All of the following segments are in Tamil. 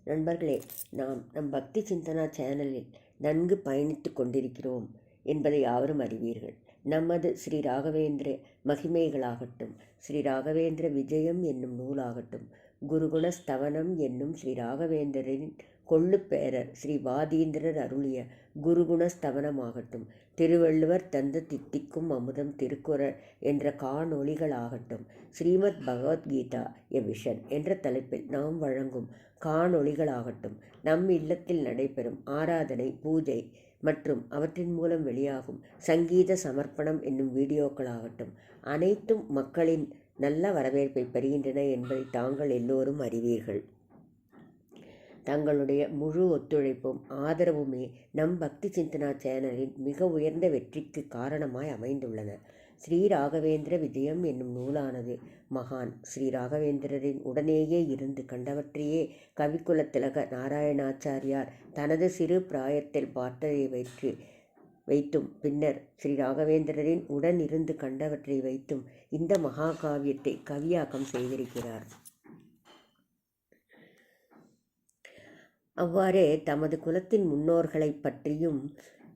நண்பர்களே, நாம் நம் பக்தி சிந்தனா சேனலில் நன்கு பயணித்து கொண்டிருக்கிறோம் என்பதை யாவரும் அறிவீர்கள். நமது ஸ்ரீ ராகவேந்திர மகிமைகளாகட்டும், ஸ்ரீ ராகவேந்திர விஜயம் என்னும் நூலாகட்டும், குருகுண ஸ்தவனம் என்னும் ஸ்ரீ ராகவேந்திரரின் கொள்ளுப்பேரர் ஸ்ரீ வாதீந்திரர் அருளிய குருகுண ஸ்தவனமாகட்டும், திருவள்ளுவர் தந்த தித்திக்கும் அமுதம் திருக்குறள் என்ற காணொளிகளாகட்டும், ஸ்ரீமத் பகவத்கீதா எ விஷன் என்ற தலைப்பில் நாம் வழங்கும் காணொளிகளாகட்டும், நம் இல்லத்தில் நடைபெறும் ஆராதனை, பூஜை மற்றும் அவற்றின் மூலம் வெளியாகும் சங்கீத சமர்ப்பணம் என்னும் வீடியோக்களாகட்டும், அனைத்தும் மக்களின் நல்ல வரவேற்பை பெறுகின்றன என்பதை தாங்கள் எல்லோரும் அறிவீர்கள். தங்களுடைய முழு ஒத்துழைப்பும் ஆதரவுமே நம் பக்தி சிந்தனா சேனலின் மிக உயர்ந்த வெற்றிக்கு காரணமாய் அமைந்துள்ளன. ஸ்ரீ ராகவேந்திர விஜயம் என்னும் நூலானது மகான் ஸ்ரீ ராகவேந்திரரின் உடனேயே இருந்து கண்டவற்றையே கவிக்குலத்திலக நாராயணாச்சாரியார் தனது சிறு பிராயத்தில் பார்த்ததை வைத்தும் பின்னர் ஸ்ரீ ராகவேந்திரரின் உடன் இருந்து கண்டவற்றை வைத்தும் இந்த மகாகாவியத்தை கவியாக்கம் செய்திருக்கிறார். அவ்வாறே தமது குலத்தின் முன்னோர்களை பற்றியும்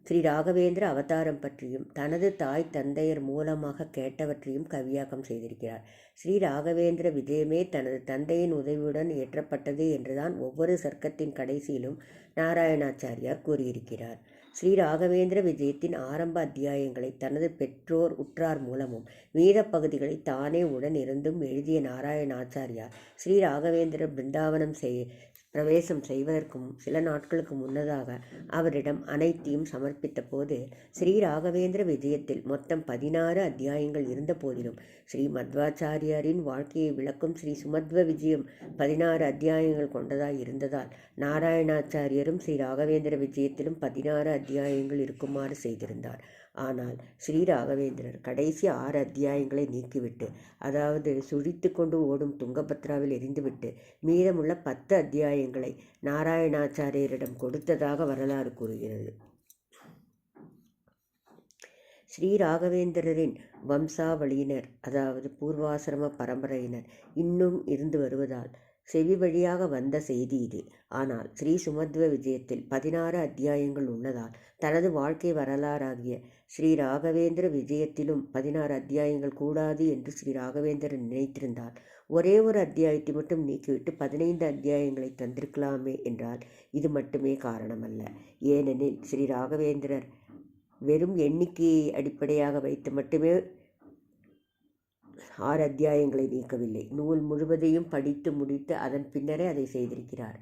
ஸ்ரீ ராகவேந்திர அவதாரம் பற்றியும் தனது தாய் தந்தையர் மூலமாக கேட்டவற்றையும் கவியாக்கம் செய்திருக்கிறார். ஸ்ரீ ராகவேந்திர விஜயமே தனது தந்தையின் உதவியுடன் இயற்றப்பட்டது என்றுதான் ஒவ்வொரு சர்க்கத்தின் கடைசியிலும் நாராயணாச்சாரியார் கூறியிருக்கிறார். ஸ்ரீ ராகவேந்திர விஜயத்தின் ஆரம்ப அத்தியாயங்களை தனது பெற்றோர் உற்றார் மூலமும் மீத பகுதிகளை தானே உடன் இருந்தும் எழுதிய நாராயணாச்சாரியார் ஸ்ரீ ராகவேந்திர பிருந்தாவனம் பிரவேசம் செய்வதற்கும் சில நாட்களுக்கு முன்னதாக அவரிடம் அனைத்தையும் சமர்ப்பித்த போது ஸ்ரீ ராகவேந்திர விஜயத்தில் மொத்தம் 16 அத்தியாயங்கள் இருந்த போதிலும் ஸ்ரீ மத்வாச்சாரியாரின் வாழ்க்கையை விளக்கும் ஸ்ரீ சுமத்வ விஜயம் 16 அத்தியாயங்கள் கொண்டதாய் இருந்ததால் நாராயணாச்சாரியரும் ஸ்ரீ ராகவேந்திர விஜயத்திலும் 16 அத்தியாயங்கள் இருக்குமாறு செய்திருந்தார். ஆனால் ஸ்ரீ ராகவேந்திரர் கடைசி 6 அத்தியாயங்களை நீக்கிவிட்டு, அதாவது சுழித்து கொண்டு ஓடும் துங்கபத்ராவில் எரிந்துவிட்டு மீதமுள்ள 10 அத்தியாயங்களை நாராயணாச்சாரியரிடம் கொடுத்ததாக வரலாறு கூறுகிறது. ஸ்ரீ ராகவேந்திரரின் வம்சாவளியினர், அதாவது பூர்வாசிரம பரம்பரையினர் இன்னும் இருந்து வருவதால் செவி வழியாக வந்த செய்தி இது. ஆனால் ஸ்ரீ சுமத்வ விஜயத்தில் 16 அத்தியாயங்கள் உள்ளதால் தனது வாழ்க்கை வரலாறாகிய ஸ்ரீ ராகவேந்திர விஜயத்திலும் 16 அத்தியாயங்கள் கூடாது என்று ஸ்ரீ ராகவேந்திரன் நினைத்திருந்தால் ஒரே ஒரு அத்தியாயத்தை மட்டும் நீக்கிவிட்டு 15 அத்தியாயங்களை தந்திருக்கலாமே என்றால் இது மட்டுமே காரணமல்ல. ஏனெனில் ஸ்ரீ ராகவேந்திரர் வெறும் எண்ணிக்கையை அடிப்படையாக வைத்து மட்டுமே 6 அத்தியாயங்களை நீக்கவில்லை, நூல் முழுவதையும் படித்து முடித்து அதன் பின்னரே அதை செய்திருக்கிறார்.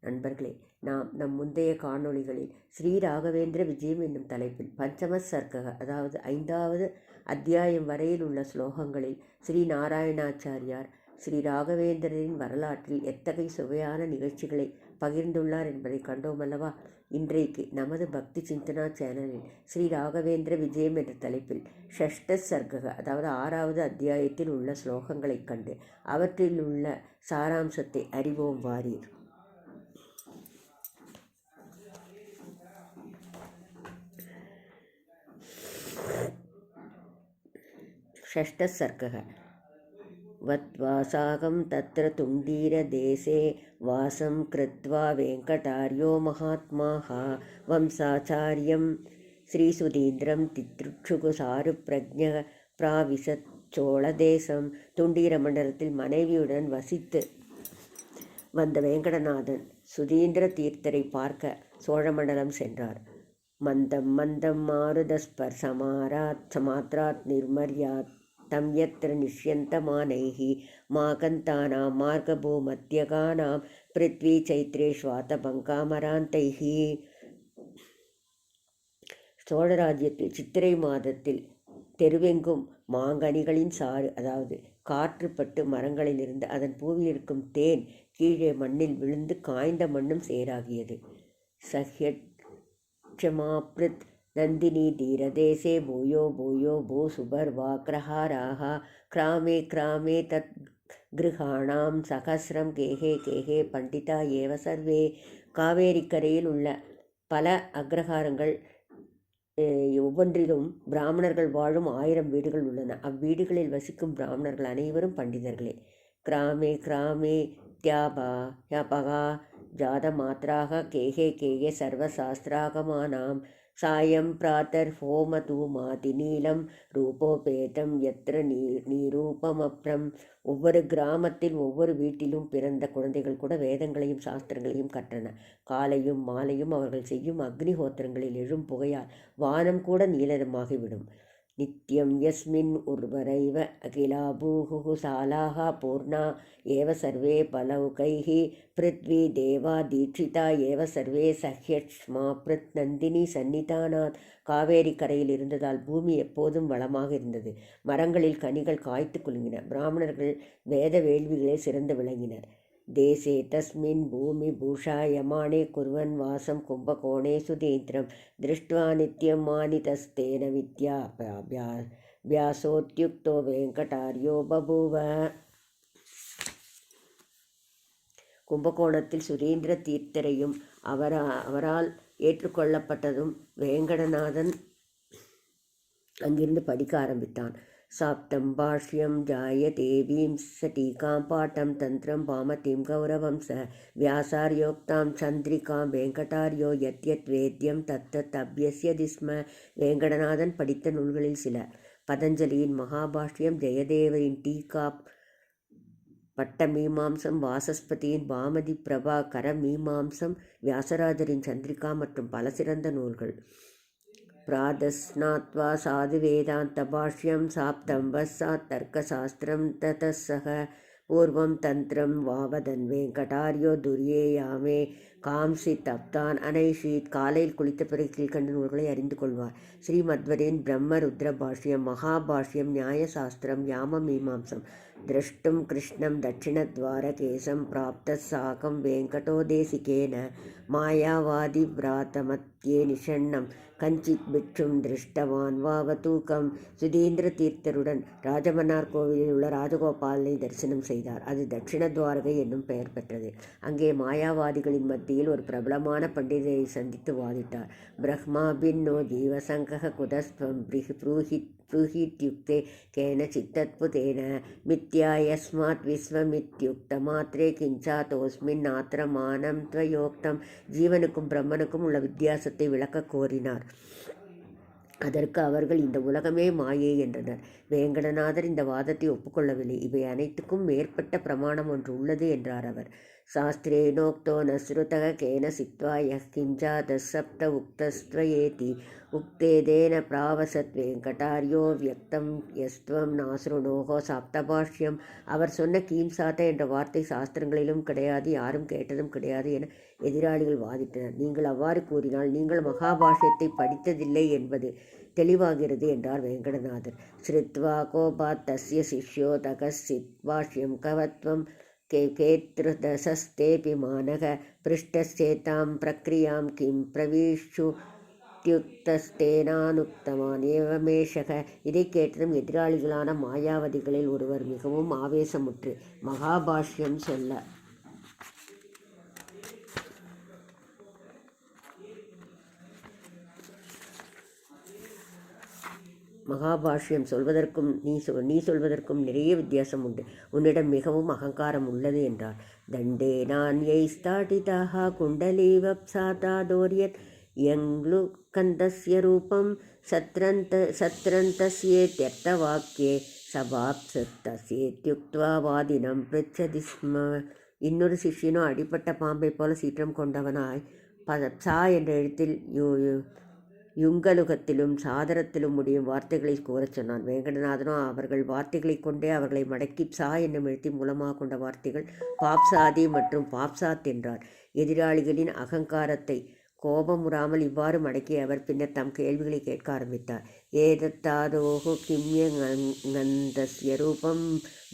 நண்பர்களே, நாம் நம் முந்தைய காணொளிகளில் ஸ்ரீ ராகவேந்திர விஜயம் என்னும் தலைப்பில் பஞ்சம சர்க்கக, அதாவது 5வது அத்தியாயம் வரையில் உள்ள ஸ்லோகங்களில் ஸ்ரீ நாராயணாச்சாரியார் ஸ்ரீ ராகவேந்திரரின் வரலாற்றில் எத்தகைய சுவையான நிகழ்ச்சிகளை பகிர்ந்துள்ளார் என்பதை கண்டோமல்லவா. இன்றைக்கு நமது பக்தி சிந்தனா சேனலில் ஸ்ரீ ராகவேந்திர விஜயம் என்ற தலைப்பில் ஷஷ்ட சர்க்கக, அதாவது 6வது அத்தியாயத்தில் உள்ள ஸ்லோகங்களை கண்டு அவற்றில் உள்ள சாராம்சத்தை அறிவோம் வாரீர். ஷஷ்ட சர்க்கக. வத்வாசாகம் தத்ர துண்டீர தேசே வாசம் கிருத்வா வெங்கடார்யோ மகாத்மாஹ வம்சாச்சாரியம் ஸ்ரீசுதீந்திரம் தித்ருக்ஷுகு சாரு பிரஜ்ஞ பிராவிசத் சோழதேசம். துண்டீர மண்டலத்தில் மனைவியுடன் வசித்து வந்த வேங்கடநாதன் சுதீந்திர தீர்த்தரை பார்க்க சோழமண்டலம் சென்றார். மந்தம் மந்தம் மாருதஸ்பர் சமாத்ராத் நிர்மர்யாத் தம் யத்ர நிஷ்யந்தமானைஹி மாகந்தானாம் மார்கபோ மத்தியகானாம் பிருத்வி சைத்ரே ஸ்வாதபங்காமராந்தைஹி. சோழராஜ்யத்தில் சித்திரை மாதத்தில் தெருவெங்கும் மாங்கனிகளின் சாறு, அதாவது காற்றுப்பட்டு மரங்களிலிருந்து அதன் பூவில் இருக்கும் தேன் கீழே மண்ணில் விழுந்து காய்ந்த மண்ணும் சேராகியது. சஹ்யட்சமாப்ருத் நந்தினி தீரதேசே பூயோ பூயோ பூ சுபர்வாக்ரஹாராக கிராமே கிராமே தத் கிருஹாணாம் சகசிரம் கேஹே கேஹே பண்டிதா ஏவ சர்வே. காவேரிக்கரையில் உள்ள பல அக்ரஹாரங்கள் ஒவ்வொன்றிலும் பிராமணர்கள் வாழும் 1000 வீடுகள் உள்ளன. அவ்வீடுகளில் வசிக்கும் பிராமணர்கள் அனைவரும் பண்டிதர்களே. கிராமே கிராமே தியாபகா जातमात्राः केहे केहे सर्वशास्त्रागमानां सायं प्रातर्होमधूमाति நீலம் ரூபோபேதம் எத்திர நிரூபமப்ரம். ஒவ்வொரு கிராமத்தில் ஒவ்வொரு வீட்டிலும் பிறந்த குழந்தைகள் கூட வேதங்களையும் சாஸ்திரங்களையும் கற்றன. காலையும் மாலையும் அவர்கள் செய்யும் அக்னிஹோத்திரங்களில் எழும் புகையால் வானம் கூட நீலமாகிவிடும். நித்யம் யஸ்மின் உர்வரைவ அகிலா பூஹு சாலாஹ பூர்ணா ஏவ சர்வே பலௌகைஹ பிருத்வி தேவா தீட்சிதா ஏவ சர்வே சஹ்யக்ஷ்மா பிருத் நந்தினி சந்நிதானாத். காவேரி கரையில் இருந்ததால் பூமி எப்போதும் வளமாக இருந்தது. மரங்களில் கனிகள் காய்த்து குலுங்கின. பிராமணர்கள் வேத வேள்விகளே சிறந்து விளங்கினர். தேசே தஸ்மின் பூமி பூஷாயமானே குர்வன் வாசம் கும்பகோணே சுதீந்திரம் திருஷ்ட்வா நித்யம் மானிதஸ்தேன வித்யா வியாசோத்யுக்தோ வெங்கடார்யோ பபூவ. கும்பகோணத்தில் சுரீந்திர தீர்த்தரையும் அவரால் ஏற்றுக்கொள்ளப்பட்டதும் வேங்கடநாதன் அங்கிருந்து படிக்க ஆரம்பித்தான். சாப்தம் பாஷ்யம் ஜாய தேவீம் ச டீகாம் பாட்டம் தந்திரம் பாமதீம் கௌரவம் ச வியாசார்யோக்தாம் சந்திரிகாம் வெங்கடார்யோ யத் யத் வேத்யம் தத்தத் அபியஸ்யதி ஸ்ம. வேங்கடநாதன் படித்த நூல்களில் சில: பதஞ்சலியின் மகாபாஷ்யம், ஜெயதேவரின் டீகா, பட்ட மீமாம்சம், வாசஸ்பதியின் பாமதி பிரபா கர மீமாம்சம், வியாசராஜரின் சந்திரிகா மற்றும் பல சிறந்த நூல்கள். பிராதஸ்நாத்வா சாது வேதாந்த பாஷ்யம் சாப்தம் வஸ்ஸாத் தர்க்கசாஸ்திரம் ததஸ்ஸக பூர்வம் தந்திரம் வாவதன் வெங்கடார்யோ துர்யேயாமே காம்சித் அப்தான் அனைஷீத். காலையில் குளித்த பிறகு கீழ்கண்ட நூல்களை அறிந்து கொள்வார். ஸ்ரீமத்வரின் பிரம்ம ருத்ர பாஷ்யம், மகாபாஷ்யம், நியாயசாஸ்திரம், யாம மீமாம்சம். திரஷ்டும் கிருஷ்ணம் தட்சிணத்வாரகேசம் பிராப்த சாகம் வெங்கடோ தேசிகேன மாயாவாதி விராத்தமத்யே நிஷண்ணம் கஞ்சித் பிட்சும் திருஷ்டவான் வாவதூக்கம். சுதீந்திர தீர்த்தருடன் ராஜமன்னார் கோவிலில் உள்ள ராஜகோபாலனை தரிசனம் செய்தார். அது தட்சிண துவாரகை என்னும் பெயர் பெற்றது. அங்கே மாயாவாதிகளின் மத்தியில் ஒரு பிரபலமான பண்டிதரை சந்தித்து வாதிட்டார். பிரம்மா பின்னோ ஜீவசங்கக குதஸ்வம் ப்ரூஹித்யுக்தே கேன சித்தத்புதேன மித்யா யஸ்மாத் விஸ்வமித்யுக்த மாத்ரே கிஞ்சா தோஸ்மின் ஆத்திரமானம் த்வயோக்தம். ஜீவனுக்கும் பிரம்மனுக்கும் உள்ள வித்தியாசத்தை விளக்க கோரினார். அதற்கு அவர்கள் இந்த உலகமே மாயை என்றனர். வேங்கடநாதர் இந்த வாதத்தை ஒப்புக்கொள்ளவில்லை. இவை அனைத்துக்கும் மேற்பட்ட பிரமாணம் ஒன்று உள்ளது என்றார் அவர். சாஸ்திரேனோக்தோ நஸ்ருதக கேன சித்வா யஹ் கிஞ்சா தசப்த உக்தஸ்த்வயேதி உக்தேதேன பிராவசத் வெங்கடார்யோ வியக்தம் யஸ்துவம் நாசுருணோகோ சாப்தபாஷ்யம். அவர் சொன்ன கீம்சாத்த என்ற வார்த்தை சாஸ்திரங்களிலும் கிடையாது, யாரும் கேட்டதும் கிடையாது என எதிராளிகள் வாதிட்டனர். நீங்கள் அவ்வாறு கூறினால் நீங்கள் மகாபாஷ்யத்தை படித்ததில்லை என்பது தெளிவாகிறது என்றார் வேங்கடநாதர். ஸ்ருத்வா கோபாத் தஸ்ய சிஷ்யோ தகசித் பாஷ்யம் கவத்வம் கேத்ருதசஸ்தேபி மானக பிருஷ்டச்சேதாம் பிரக்ரியாம் கிம் பிரவீஷு த்யுக்தஸ்தேனானுக்தமான் ஏவமேஷக. இதை கேட்டதும் எதிராளிகளான மாயாவதிகளில் ஒருவர் மிகவும் ஆவேசமுற்று மகாபாஷ்யம் சொல்ல மகாபாஷ்யம் சொல்வதற்கும் நீ சொல்வதற்கும் நிறைய வித்தியாசம் உண்டு. உன்னிடம் மிகவும் அகங்காரம் உள்ளது என்றார். தண்டே நான்யைஸ்தாடிதாக குண்டலீவப்சாதாதோரியத் யங்லு கந்தஸ்ய ரூபம் சத்ரந்தஸ்யேத்யர்த்தவாக்கியே சபாப்சத்தஸ்யேத்யுக்த்வா வாதினம் பிருச்சதி ஸ்ம. இன்னொரு சிஷ்யனோ அடிப்பட்ட பாம்பை போல சீற்றம் கொண்டவனாய் சா என்ற எழுத்தில் யுங்கலுகத்திலும் சாதரத்திலும் முடியும் வார்த்தைகளை கூறச் சொன்னான். வேங்கடநாதனோ அவர்கள் வார்த்தைகளை கொண்டே அவர்களை மடக்கி சா என்னும் எழுத்தி மூலமாக கொண்ட வார்த்தைகள் பாப்சாதி மற்றும் பாப்சாத் என்றார். எதிராளிகளின் அகங்காரத்தை கோபமுறாமல் இவ்வாறு மடக்கிய அவர் பின்னர் தம் கேள்விகளை கேட்க ஆரம்பித்தார். ஏதத்தாதோஹு கிம்யங்கந்தஸ்ய ரூபம்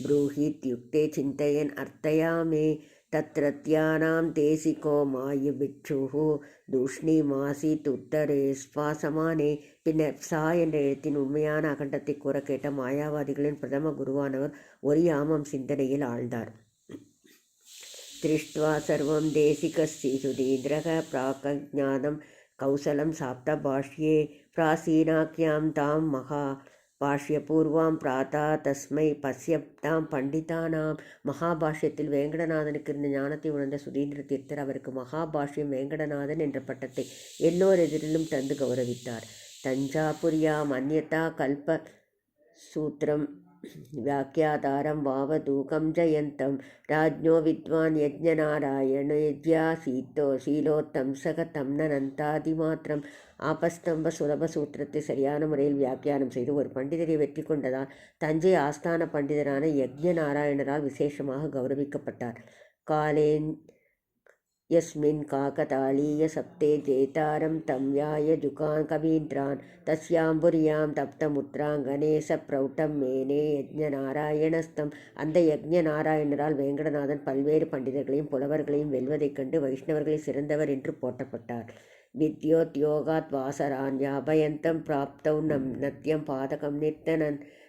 ப்ரூஹித் யுக்தே சிந்தையன் அர்த்தயாமே தத்ரத்யானாம் தேசிகோ மாயுபிட்சுஹு தூஷ்ணிமாசீத் உத்தரே ஸ்வாசமானே. பின்னர் சா என்ற எழுத்தின் உண்மையான அகண்டத்தை கூற கேட்ட மாயாவாதிகளின் பிரதம குருவானவர் ஒரு யாமம் சிந்தனையில் ஆழ்ந்தார். திருஷ்ட்வா சர்வம் தேசிகஸ்ய சுதீந்திரக பிராக்ஞானம் கௌசலம் சாப்த பாஷ்யே பிராசீனாக்கியாம் தாம் மகா பாஷ்யபூர்வாம் பிராதா தஸ்மை பஸ்யப்தாம் பண்டிதானாம். மகாபாஷ்யத்தில் வேங்கடநாதனுக்கு இருந்த ஞானத்தை உணர்ந்த சுதீந்திர தீர்த்தர் அவருக்கு மகாபாஷ்யம் வேங்கடநாதன் என்ற பட்டத்தை எல்லோர் எதிரிலும் தந்து கௌரவித்தார். தஞ்சாபுரியாம் அந்யதா கல்ப சூத்திரம் வியாக்கியாதாரம் வாவதூகம் ஜயந்தம் ராஜ்ஞோ வித்வான் யஜ்ஞநாராயணேஜ்யா சீலோத்தம்சக தம்னனந்தாதிமாத்திரம். ஆபஸ்தம்ப சுலப சூத்திரத்தை சரியான முறையில் வியாக்கியானம் செய்து ஒரு பண்டிதரை வெற்றி கொண்டதால் தஞ்சை ஆஸ்தான பண்டிதரான யஜ்ஞ நாராயணரால் விசேஷமாக கௌரவிக்கப்பட்டார். காலேன் யஸ்மின் காகதாளீய சப்தே ஜேதாரம் தம் யாய ஜுகான் கவீந்திரான் தஸ்யாம்புரியாம் தப்தமுத்ராங்கனே ச பிரௌட்டம் மேனே யஜ்ஞ நாராயணஸ்தம். அந்த யஜ்ஞ நாராயணரால் வேங்கடநாதன் பல்வேறு பண்டிதர்களையும் புலவர்களையும் வெல்வதைக் கண்டு வைஷ்ணவர்களில் சிறந்தவர் என்று போற்றப்பட்டார். வித்யோத்யோகாத் வாசரான் யாபயந்தம் பிராப்தௌ நத்யம் பாதகம்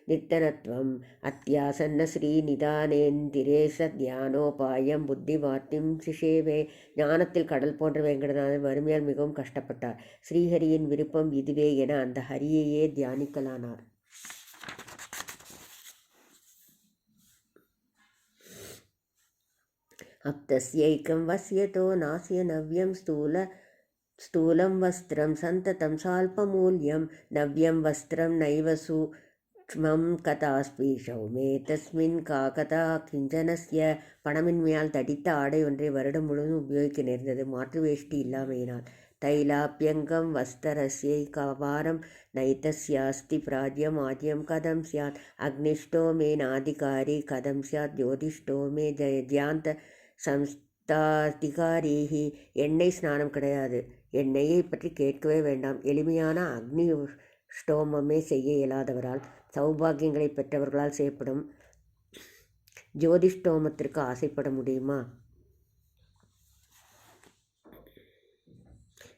நிர்த்தனத்வம் அத்தியாசன்ன ஸ்ரீநிதானேந்திரேச தியானோபாயம் புத்திவார்த்திம் சிஷேவே. ஞானத்தில் கடல் போன்ற வேங்கடநாதன் வறுமையால் மிகவும் கஷ்டப்பட்டார். ஸ்ரீஹரியின் விருப்பம் இதுவே என அந்த ஹரியையே தியானிக்கலானார். அப்தஸ்யைக்கம் வஸ்யதோ நாஸ்ய நவ்யம் ஸ்தூலம் வஸ்திரம் சந்ததம் சால்பமூல்யம் நவ்யம் வஸ்திரம் நைவ சூக்ஷ்மம் கதாஸ்பீஷௌ மே தஸ்மின் காகதா கிஞ்சனஸ்ய. பணமின்மையால் தடித்த ஆடை ஒன்றை வருடம் முழுவதும் உபயோகிக்க நேர்ந்தது. மாற்று வேஷ்டி இல்லாமையினால். தைலாப்யங்கம் வஸ்தரஸ்யை கவாரம் நைதஸ்யாஸ்தி பிராஜ்யம் ஆஜ்யம் கதம் சியாத். அக்னிஷ்டோ மே நாதிகாரி கதம் சியாத் ஜோதிஷ்டோ மே ஜயாந்த சம்ஸ்தாதிகாரீஹி. எண்ணெய் ஸ்நானம் கிடையாது. எண்ணெயை பற்றி கேட்கவே வேண்டாம். எளிமையான அக்னி ஸ்டோமமே செய்ய இயலாதவரால் சௌபாகியங்களை பெற்றவர்களால் செய்யப்படும் ஜோதிஷ்டோமத்திற்கு ஆசைப்பட முடியுமா?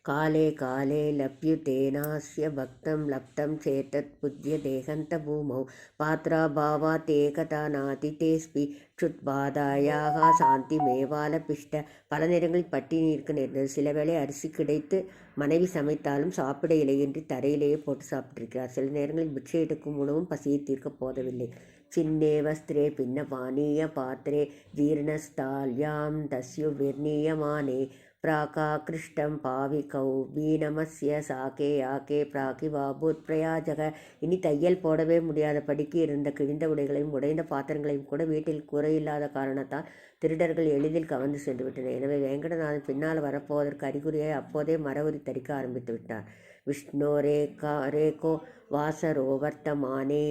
காலே காலே லப்யுதேனாஸ்ய பக்தம் லப்தம் சேதத் புஜ்ய தேகந்த பூமௌ பாத்ராபாவாத் ஏகதா நாதி தேஸ்பி க்ஷுத்பாதாயாக சாந்தி மேவாலபிஷ்ட. பல நேரங்களில் பட்டினி இருக்க நேர்ந்தது. சில வேளை அரிசி கிடைத்து மனைவி சமைத்தாலும் சாப்பிட இலையின்றி தரையிலேயே போட்டு சாப்பிட்டிருக்கிறார். சில நேரங்களில் பிட்சை எடுக்கும் உணவும் பசியை தீர்க்க போதவில்லை. சின்னே வஸ்திரே பின்ன பானீய பாத்திரே ஜீர்ணஸ்தால்யாம் தஸ்யு விர்ணீயமானே பிராகாகிருஷ்டம் பாவிகௌ பீனமஸ்ய சாகே யாக்கே பிராகிவாபூத் பிரயாஜக. இனி தையல் போடவே முடியாத படிக்கு இருந்த கிழிந்த உடைகளையும் உடைந்த பாத்திரங்களையும் கூட வீட்டில் குறையில்லாத காரணத்தால் திருடர்கள் எளிதில் கவர்ந்து சென்று விட்டனர். எனவே வேங்கடநாதன் பின்னால் வரப்போவதற்கு அறிகுறியாய் அப்போதே மரவுரி தரிக்க ஆரம்பித்து விட்டார். விஷ்ணோ ரேகோ வாசரோவர்த்தமானே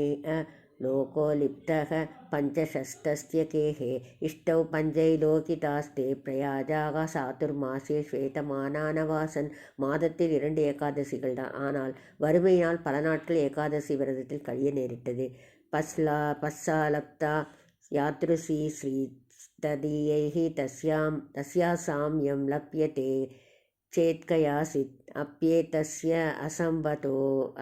லோகோ லிப்தக பஞ்சசஸ்தஸ்ய கேஹே இஷ்டௌ பஞ்சைலோகிதாஸ்தே பிரயாஜாக சாதுர்மாசே ஸ்வேதமானானவாசன். மாதத்தில் 2 ஏகாதசிகள் தான். ஆனால் வறுமையினால் பல நாட்கள் ஏகாதசி விரதத்தில் கழிய நேரிட்டது. பஸ்ஸாலப்தா யாத்ருசி ஸ்ரீஸ்ததீயைஹி தஸ்யாசாம்யம் லப்யதே சேத்கயாசித் அப்யேதஸ்ய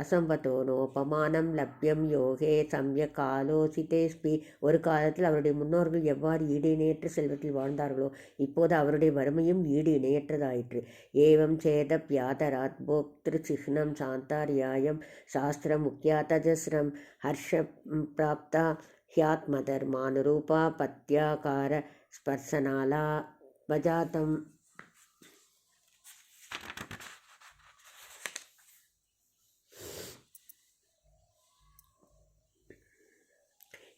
அசம்பதோனோபமானம் லப்யம் யோகே சம்யக் காலோசிதேஸ்பி. ஒரு காலத்தில் அவருடைய முன்னோர்கள் எவ்வாறு ஈடு இணையற்ற செல்வத்தில் வாழ்ந்தார்களோ இப்போது அவருடைய வறுமையும் ஈடு இணையற்றதாயிற்று. ஏவம் சேதப்யாதராத் போக்திரு சிஹ்னம் சாந்தாரியாயம் சாஸ்திரம் முக்கியாதஜஸ்ரம் ஹர்ஷ பிராப்தா ஹியாத்மதர் மானுரூபா பத்யாகார ஸ்பர்சனாலா வஜாதம்.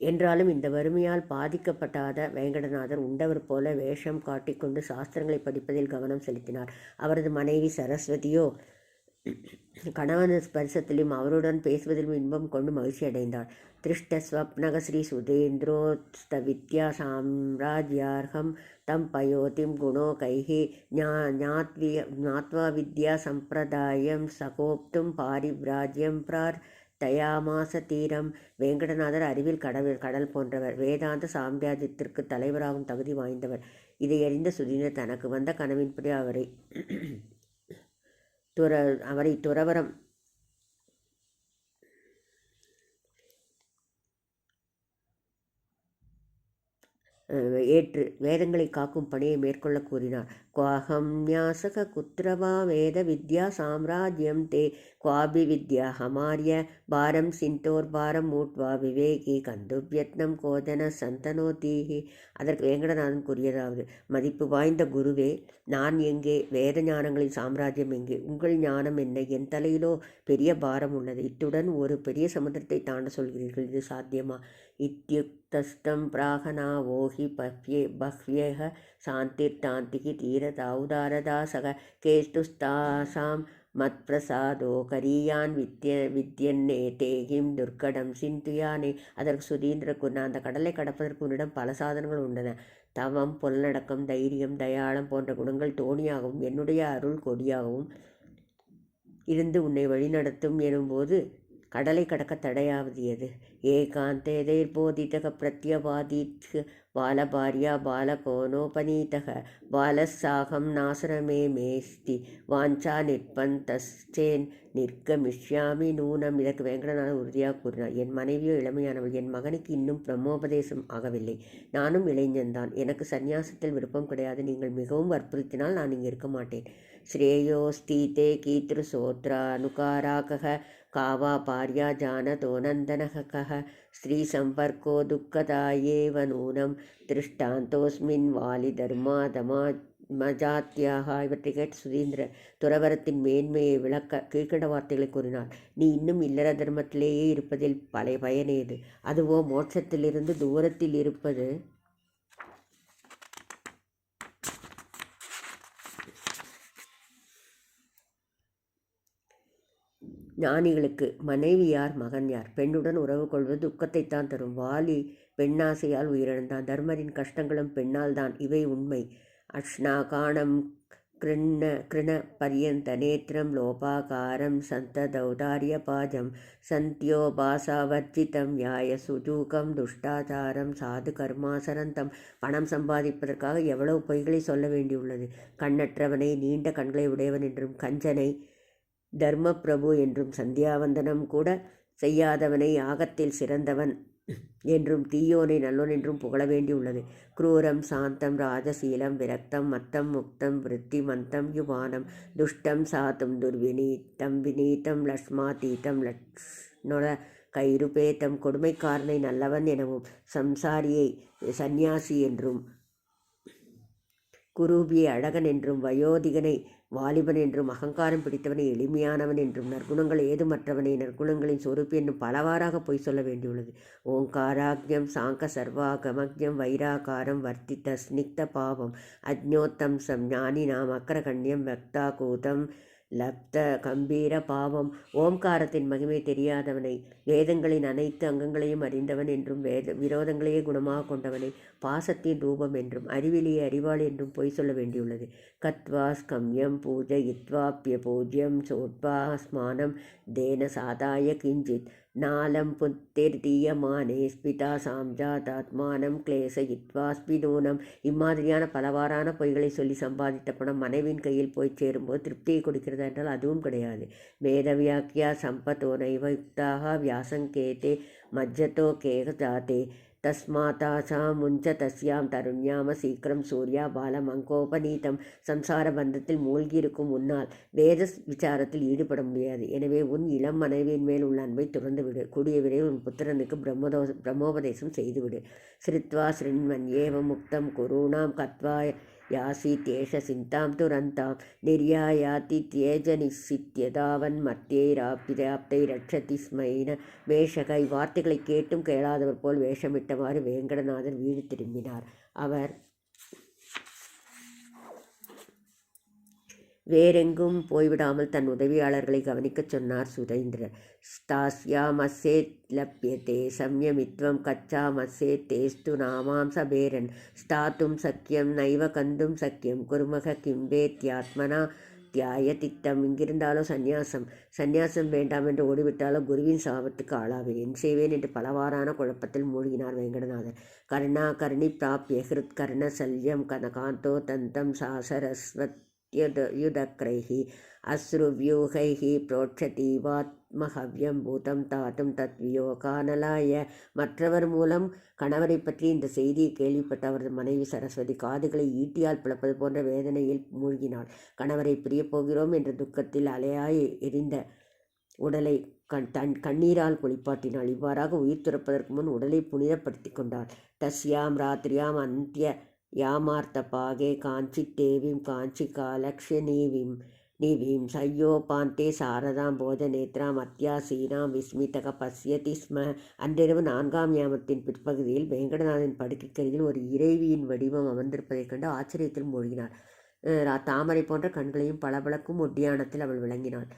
என்றாலும் இந்த வறுமையால் பாதிக்கப்படாத வேங்கடநாதர் உண்டவர் போல வேஷம் காட்டிக்கொண்டு சாஸ்திரங்களை படிப்பதில் கவனம் செலுத்தினார். அவரது மனைவி சரஸ்வதியோ கணவன் ஸ்பர்சத்திலும் அவருடன் பேசுவதிலும் இன்பம் கொண்டு மகிழ்ச்சி அடைந்தார். திருஷ்ட ஸ்வப்னக ஸ்ரீ சுதேந்திரோஸ்த வித்யா சாம்ராஜ்யார்ஹம் தம் பயோதிம் குணோ கைஹி ஞாத்வா வித்யா சம்பிரதாயம் சகோப்தும் பாரிவ்ராஜ்யம் தயாமாச தீரம். வேங்கடநாதர் அறிவில் கடல் போன்றவர். வேதாந்த சாம்ராஜ்யத்திற்கு தலைவராகும் தகுதி வாய்ந்தவர். இதை அறிந்த சுதீந்திரர் தனக்கு வந்த கனவின்படி அவரை துறவரம் ஏற்று வேதங்களை காக்கும் பணியை மேற்கொள்ள கூறினார். குவாஹம் ஞாசக குத்ரவா வேத வித்யா சாம்ராஜ்யம் தே குவாபி வித்யா ஹமாரிய பாரம் சிந்தோர் பாரம் மூட்வா விவேகி கந்துவியத்னம் கோஜன சந்தனோதீஹி. அதற்கு வேங்கடநாதன் கூறியதாவது: மதிப்பு வாய்ந்த குருவே, நான் எங்கே? வேத ஞானங்களின் சாம்ராஜ்யம் எங்கே? உங்கள் ஞானம் என்ன? என் தலையிலோ பெரிய பாரம் உள்ளது. இத்துடன் ஒரு பெரிய சமுத்திரத்தை தாண்ட சொல்கிறீர்கள். இது சாத்தியமா? இத்யுக்தஸ்தம் பிராகனா ஓஹி பஹ்வ்யேஹ சாந்திர்தாந்திகி தீரதா உதாரதாசக கேஷ்டுஸ்தாசாம் மத்பிரசாதோ கரியான் வித்யன்னே தேகிம் துர்க்கடம் சிந்துயானே. அதற்கு சுதீந்திர கூறினார்: அந்த கடலை கடப்பதற்கு உன்னிடம் பல சாதனங்கள் உள்ளன. தவம், பொருளடக்கம், தைரியம், தயாளம் போன்ற குணங்கள் தோணியாகவும் என்னுடைய அருள் கொடியாகவும் இருந்து உன்னை வழிநடத்தும் எனும்போது கடலை கடக்க தடையாவது எது? ஏகாந்தேதைர்போதிதக பிரத்யவாதீத் பாலபாரியா பாலகோனோபனீதக பாலசாகம் நாசனமே மேஸ்தி வாஞ்சா நிர்பந்தஸ்சேன் நிர்கமிஷ்யாமி நூனம். இதற்கு வேங்கடநாதன் உறுதியாக கூறினார்: என் மனைவியோ இளமையானவள். என் மகனுக்கு இன்னும் பிரம்மோபதேசம் ஆகவில்லை. நானும் இளைஞன்தான். எனக்கு சந்நியாசத்தில் விருப்பம் கிடையாது. நீங்கள் மிகவும் வற்புறுத்தினால் நான் இங்கே இருக்க மாட்டேன். ஸ்ரேயோஸ்தீதே கீத்ருசோத்ரானுகாராகः காவா பாரியா ஜானதோ நந்தனகः ஸ்ரீ சம்பர்க்கோ துக்கதாயேவ நூனம் திருஷ்டாந்தோஸ்மின் வாலி தர்மாதமா மஜாத்தியாக. இவற்றை கேட்ட சுதீந்திர துறவரத்தின் மேன்மையை விளக்க கீழ்கண்ட வார்த்தைகளை கூறினார்: நீ இன்னும் இல்லற தர்மத்திலேயே இருப்பதில் பல பயனேது? அதுவோ மோட்சத்திலிருந்து தூரத்தில் இருப்பது. ஞானிகளுக்கு மனைவி யார், மகன் யார்? பெண்ணுடன் உறவு கொள்வது துக்கத்தைத்தான் தரும். வாலி பெண்ணாசையால் உயிரிழந்தான். தர்மரின் கஷ்டங்களும் பெண்ணால் தான். இவை உண்மை. அஷ்ணாகாணம் கிருண பரியந்த நேத்திரம் லோபாகாரம் சந்ததௌதாரிய பாஜம் சந்தியோபாசாவர்ஜிதம் யாய சுஜூகம் துஷ்டாச்சாரம் சாது கர்மாசரந்தம். பணம் சம்பாதிப்பதற்காக எவ்வளவு பொய்களை சொல்ல வேண்டியுள்ளது. கண்ணற்றவனை நீண்ட கண்களை உடையவன் என்றும், கஞ்சனை தர்ம பிரபு என்றும், சந்தியாவந்தனம் கூட செய்யாதவனை யாகத்தில் சிறந்தவன் என்றும், தீயோனை நல்லோன் என்றும் புகழ வேண்டியுள்ளது. குரூரம் சாந்தம் ராஜசீலம் விரக்தம் மத்தம் முக்தம் விருத்தி மந்தம் யுவானம் துஷ்டம் சாத்தும் துர்வினீத்தம் வினீதம் லக்ஷ்மாதீதம் லக்ஷ்ணொட கைருபேதம். கொடுமைக்காரனை நல்லவன் எனவும், சம்சாரியை சந்நியாசி என்றும், குரூபியை அழகன் என்றும், வயோதிகனை வாலிபன் என்றும், அகங்காரம் பிடித்தவனை எளிமையானவன் என்றும், நற்குணங்கள் ஏதுமற்றவனை நற்குணங்களின் சொரூபி என்றும் பலவாறாக பொய் சொல்ல வேண்டியுள்ளது. ஓங்காராக்ஞம் சாங்க சர்வாகமக்ஞம் வைராகாரம் வர்த்தித்த ஸ்னிக்த பாவம் அஜ்ஞோத்தம்சம் ஞானினாம் அக்கரகண்யம் வக்தாகூதம் லப்த கம்பீர பாவம். ஓம்காரத்தின் மகிமை தெரியாதவனை, வேதங்களின் அனைத்து அங்கங்களையும் அறிந்தவன் என்றும், விரோதங்களையே குணமாக கொண்டவனை பாசத்தின் ரூபம் என்றும், அறிவிலேயே அறிவாள் என்றும் பொய் சொல்ல வேண்டியுள்ளது. கத்வா ஸ்கம்யம் பூஜயித்வாப்ய பூஜ்யம் சோட்வா ஸ்மானம் தேன சாதாய கிஞ்சித் நாலம் புத்திர்தீயமானே ஸ்பிதா சாம்ஜாதாத்மானம் கிளேசயித்வாஸ்பி நூனம். இம்மாதிரியான பலவாறான பொய்களை சொல்லி சம்பாதித்த பணம் மனைவின் கையில் போய் சேரும்போது திருப்தியை கொடுக்கிறது என்றால் அதுவும் கிடையாது. வேதவியாக்கியா சம்பத்தோ நைவ யுக்தாக வியாசங்கேதே மஜ்ஜதோ கேக ஜாதே தஸ்மாதாசா முஞ்ச தஸ்யாம் தருண்யாம சீக்கிரம் சூர்யா பாலம் அங்கோபநீதம். சம்சார பந்தத்தில் மூழ்கியிருக்கும் உன்னால் வேத விசாரத்தில் ஈடுபட முடியாது. எனவே உன் இளம் மனைவியின் மேல் உள்ள அன்பை துறந்துவிடு. கூடிய விரைவில் உன் புத்திரனுக்கு பிரம்மோபதேசம் செய்துவிடு. ஸ்ருத்வா ஸ்ருண்வன் ஏவ முக்தம் குருணாம் கத்வா யாசீத்யேஷ சிந்தாம் துரந்தாம் நிர்யாயாதி தியேஜ நிசித்யதாவன் மத்தியைராப்தை ரட்சதி ஸ்மைன வேஷக. இவ்வார்த்தைகளை கேட்டும் கேளாதவர் போல் வேஷமிட்டவாறு வேங்கடநாதர் வீடு திரும்பினார். அவர் வேறெங்கும் போய்விடாமல் தன் உதவியாளர்களை கவனிக்கச் சொன்னார் சுதீந்திரர். ஸ்தாஸ்யாமஸ்ஸேத் லப்யதே சம்யமித்வம் கச்சாமஸ்ஸேத் தேஸ்து நாமாம் சபேரன் ஸ்தாத்தும் சக்கியம் நைவ கந்தும் சக்கியம் குருமக கிம்பேத்யாத்மனா தியாய திட்டம். இங்கிருந்தாலோ சந்நியாசம் வேண்டாம் என்று ஓடிவிட்டாலோ குருவின் சாபத்துக்கு ஆளாவேன். என் செய்வேன் என்று பலவாறான குழப்பத்தில் மூழ்கினார் வேங்கடநாதர். கர்ணா கர்ணி பிராப்ய ஹிருத் கர்ண சல்யம் கனகாந்தோ தந்தம் சாசரஸ்வத் யுதக்ரைஹி அஸ்ருவ்யூகைஹி புரோட்சதி ஆத்மஹவ்யம் பூதம் தாத்தும் தத்வியோ கானலாய. மற்றவர் மூலம் கணவரை பற்றி இந்த செய்தியை கேள்விப்பட்ட அவரது மனைவி சரஸ்வதி காதுகளை ஈட்டியால் பிளப்பது போன்ற வேதனையில் மூழ்கினாள். கணவரை பிரியப் போகிறோம் என்ற துக்கத்தில் அலையாய் எரிந்த உடலை கண்ணீரால் குளிப்பாட்டினாள். இவ்வாறாக உயிர் துறப்பதற்கு முன் உடலை புனிதப்படுத்தி கொண்டாள். தஸ்யாம் ராத்திரியாம் அந்திய யாமார்த்த பாகே காஞ்சித் தேவீம் காஞ்சி காலக்ஷ நீவீம் சையோபாந்தே சாரதாம் போஜநேத்ராம் அத்தியாசீனாம் விஸ்மிதக பசியதி ஸ்ம. அன்றிரவு 4ஆம் யாமத்தின் பிற்பகுதியில் வேங்கடநாதன் படுக்கைக்கரையில் ஒரு இறைவியின் வடிவம் அமர்ந்திருப்பதைக் கண்டு ஆச்சரியத்தில் மூழ்கினார். தாமரை போன்ற கண்களையும் பளபளக்கும் ஒட்டியானத்தில் அவள் விளங்கினாள்.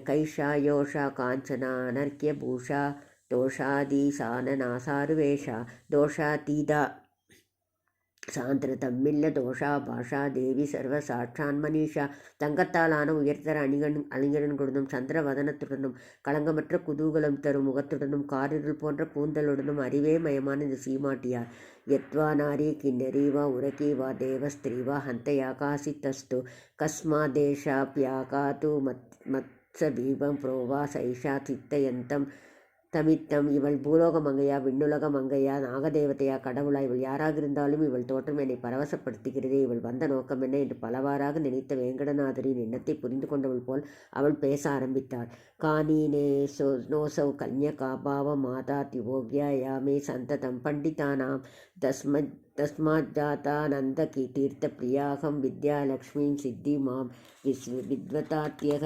கைஷா யோஷா காஞ்சனா அனர்க்கிய பூஷா தோஷாதீசான நாசாருவேஷா தோஷாதீதா சாந்திர தம்மில்ல தோஷா பாஷா தேவி சர்வ சாட்சான் மனிஷா. தங்கத்தாலான உயர்தர அணிகலன்களுடனும் சந்திர வதனத்துடனும் களங்கமற்ற குதூகலம் தரும் முகத்துடனும் காரிருள் போன்ற கூந்தலுடனும் அறிவே மயமான இந்த சீமாட்டியார். யத்வா நாரி கிண்ணரீவா உரகீவா தேவஸ்திரீவா ஹந்தயாகாசித்தஸ்து கஸ்மாதேஷாப்யாகாது மத்சபீபம் புரோவா சைஷா சித்தயந்தம் தமித்தம். இவள் பூலோக மங்கையா, விண்ணுலக மங்கையா, நாகதேவதையா, கடவுளா? இவள் யாராக இருந்தாலும் இவள் தோற்றம் என்னை பரவசப்படுத்துகிறதே. இவள் வந்த நோக்கம் என்ன என்று பலவாறாக நினைத்த வேங்கடநாதரின் எண்ணத்தை புரிந்து கொண்டவள் போல் அவள் பேச ஆரம்பித்தாள். கானீனே நோசௌ கன்யகா பாவ மாதா திவோக்யா யாமே சந்ததம் பண்டிதானாம் தஸ்மாஜாதா நந்த தீர்த்த பிரியாகம் வித்யாலக்ஷ்மீம் சித்தி மாம் வித்வதாத்யக.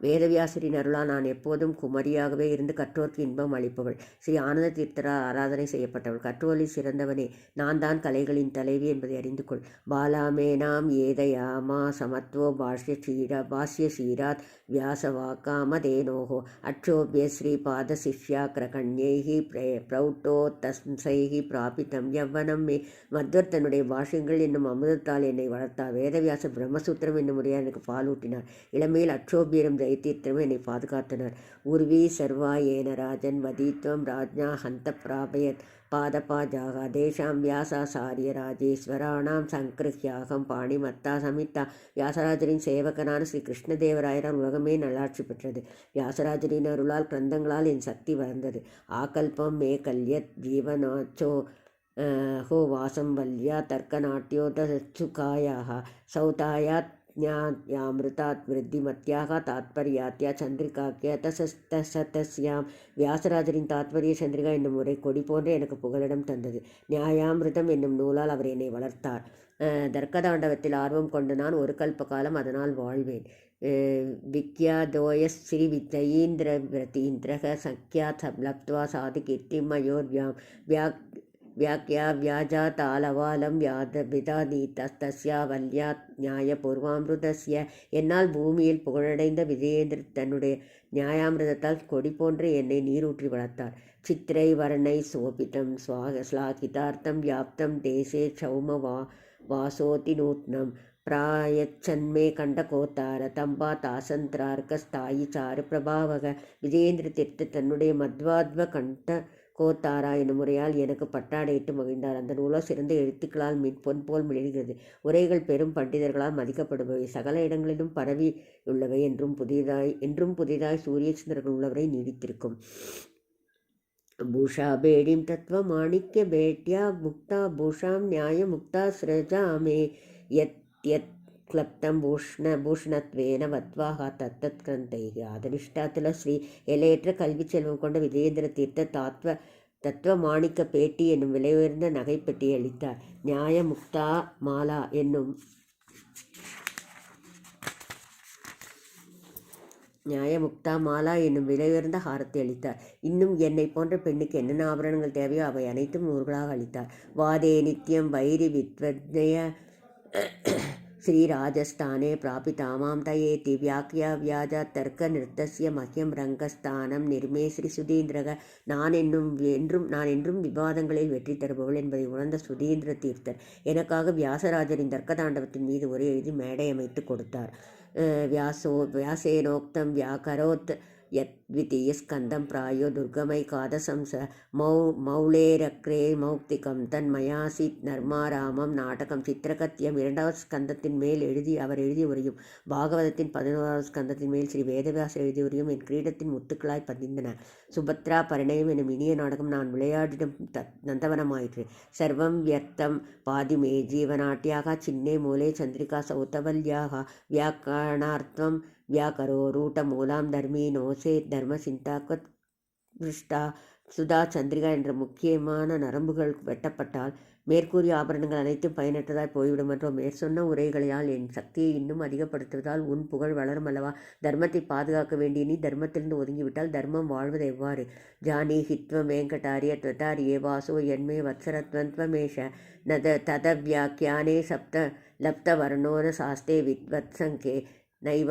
வேதவியாசரின் அருளால் நான் எப்போதும் குமரியாகவே இருந்து கற்றோர்க்கு இன்பம் அளிப்பவள். ஸ்ரீ ஆனந்த தீர்த்தரால் ஆராதனை செய்யப்பட்டவள். கற்றோரில் சிறந்தவனே, நான் தான் கலைகளின் தலைவி என்பதை அறிந்து கொள். பாலாமேனாம் ஏதயாமா சமத்வோ பாஷ்ய ஷீராத் வியாசவாக்காமதேனோஹோ அட்சோபிய ஸ்ரீ பாத சிஷ்யாக்ரகண்யைஹி பிரௌட்டோ தஸ்மைஹி பிராபித்தம் யவ்வனம் மே. மத்வர் தன்னுடைய பாஷ்யங்கள் என்னும் அமுதத்தால் என்னை வளர்த்தார். வேதவியாச பிரம்மசூத்திரம் என்னும் முறையாக எனக்கு பாலூட்டினார். இளமையில் அட்சோபியரும் ஜெயதீர்த்தரும் என்னை பாதுகாத்தனர். உர்வி சர்வா ஏன ராஜன் வதீத்வம் ராஜ்ஞா ஹந்த பிராபயத் பாதபாஜாக தேஷாம் வியாசாசாரிய ராஜேஸ்வராணாம் சங்கிருஹ்யாகம் பாணிமத்தா சமித்தா. வியாசராஜரின் சேவகனான ஸ்ரீ கிருஷ்ணதேவராயரால் உலகமே நல்லாட்சி பெற்றது. வியாசராஜரின் அருளால் கிரந்தங்களால் என் சக்தி வளர்ந்தது. ஆகல்பம் மே கல்யத் ஜீவனாச்சோ ஹோ வாசம் வல்யா தர்க்கநாட்யோதசுகாயாக சௌதாயாத் ஞாயாமிருதாத் விருத்திமத்யாக தாத்பர்யாத்யா சந்திரிகாக்கிய தசஸ்தசதஸ்யாம். வியாசராஜரின் தாத்பரிய சந்திரிகா என்னும் முறை கொடி போன்ற எனக்கு புகலிடம் தந்தது. நியாயாமிருதம் என்னும் நூலால் அவர் என்னை வளர்த்தார். தர்க்கதாண்டவத்தில் ஆர்வம் கொண்டு நான் ஒரு கல்ப காலம் அதனால் வாழ்வேன். விக்யாதோயஸ் ஸ்ரீ வித்தயீந்திர விரதீந்திரக சக்கியா லப்த்வா சாது கீர்த்திமயோர்வியாம் வியாக்கியா வியாஜாதாலவாலம் விதானீதஸ்தஸ்யா வல்யா நியாயபூர்வாமிருதஸ்ய. என்னால் பூமியில் புகழடைந்த விஜயேந்திர தன்னுடைய நியாயாமிருதத்தால் கொடி போன்ற என்னை நீரூற்றி வளர்த்தார். சித்திரை வர்ணை சோபிதம் ஸ்லாகிதார்த்தம் வியாப்தம் தேசே சௌம வாசோதி நூத்னம் பிராயச்சன்மே கண்டகோத்தார தம்பா தாசந்திரார்கஸ்தாயி சாரு பிரபாவக. விஜயேந்திர தீர்த்த தன்னுடைய மத்வாத்வ கண்ட கோத்தாரா என்னும் முறையால் எனக்கு பட்டாடையிட்டு மகிழ்ந்தார். அந்த நூலோ சிறந்த எழுத்துக்களால் பொன் போல் மிளகிறது. உரைகள் பெரும் பண்டிதர்களால் மதிக்கப்படுபவை, சகல இடங்களிலும் பரவி உள்ளவை, என்றும் புதிதாய் சூரிய சந்திரர்கள் உள்ளவரை நீடித்திருக்கும். பூஷா பேடிம் தத்வ மாணிக்ய பேட்யா முக்தா பூஷாம் நியாய முக்தா ஸ்ரஜாமே யத் யத் கிளப்தம் பூஷணத்வேன வத்வாகா தத்தத் கிரந்தைகி. அதனிஷ்டாத்துல ஸ்ரீ எல்லையற்ற கல்வி செல்வம் கொண்ட விஜயேந்திர தீர்த்த தத்துவ மாணிக்க பேட்டி என்னும் விலையுயர்ந்த நகைப்பெட்டியை அளித்தார். நியாய முக்தா மாலா என்னும் விலையுயர்ந்த ஹாரத்தை அளித்தார். இன்னும் என்னை போன்ற பெண்ணுக்கு என்னென்ன ஆபரணங்கள் தேவையோ அவை அனைத்தும் நூறுகளாக அளித்தார். வாதே நித்யம் வைரி வித்வஜய ஸ்ரீராஜஸ்தானே பிராபிதாமாம் தயேதி வியாக்கியா வியாஜா தர்க்க நிறுத்தஸ்ய மஹ்யம் ரங்கஸ்தானம் நிர்மே ஸ்ரீ சுதீந்திரக. நான் என்றும் விவாதங்களில் வெற்றி தருபவள் என்பதை உணர்ந்த சுதீந்திர தீர்த்தர் எனக்காக வியாசராஜரின் தர்க்கதாண்டவத்தின் மீது ஒரு எழுதி மேடை அமைத்து கொடுத்தார். வியாசேனோக்தம் வியாகரோத் யத்விதீயஸ்கந்தம் பிராயோ துர்கமைகாதசம்ச மௌளேரக்ரே மௌக்திகம் தன்மயாசித் நர்மாராமம் நாடகம் சித்திரகத்தியம். 2வது ஸ்கந்தத்தின் மேல் அவர் எழுதி உரையும் பாகவதத்தின் 11வது ஸ்கந்தத்தின் மேல் ஸ்ரீ வேதவியாசர் எழுதி உரையும் என் கிரீடத்தின் முத்துக்களாய் பதிந்தன. சுபத்ரா பரிணயம் எனும் இனிய நாடகம் நான் விளையாடிடும் நந்தவனமாயிற்று. சர்வம் வியர்த்தம் பாதிமே ஜீவநாட்டியாக சின்னே மூலே சந்திரிகா சௌத்தவல்யாக வியாக்கரணார்த்தம் வியாக்கரோ ரூட்ட மூலாம் தர்மீ நோசே தர்ம சிந்தாக்கத் பிருஷ்டா. சுதா சந்திரிகா என்ற முக்கியமான நரம்புகள் வெட்டப்பட்டால் மேற்கூறிய ஆபரணங்கள் அனைத்தும் பயனற்றதாய் போய்விடும் என்றோ மேற்சொன்ன உரைகளால் என் சக்தியை இன்னும் அதிகப்படுத்துவதால் உன் புகழ் வளரும் அல்லவா? தர்மத்தை பாதுகாக்க வேண்டிய நீ தர்மத்திலிருந்து ஒதுங்கிவிட்டால் தர்மம் வாழ்வது எவ்வாறு? ஜானி ஹித்வம் வேங்கடாரிய த்வதாரியே வாசோ என்மே வத்சரத்வந்த்வமேஷ நத தத வியாக்கியானே சப்த லப்த வர்ணோன சாஸ்தே வித்வத்சங்கே நைவ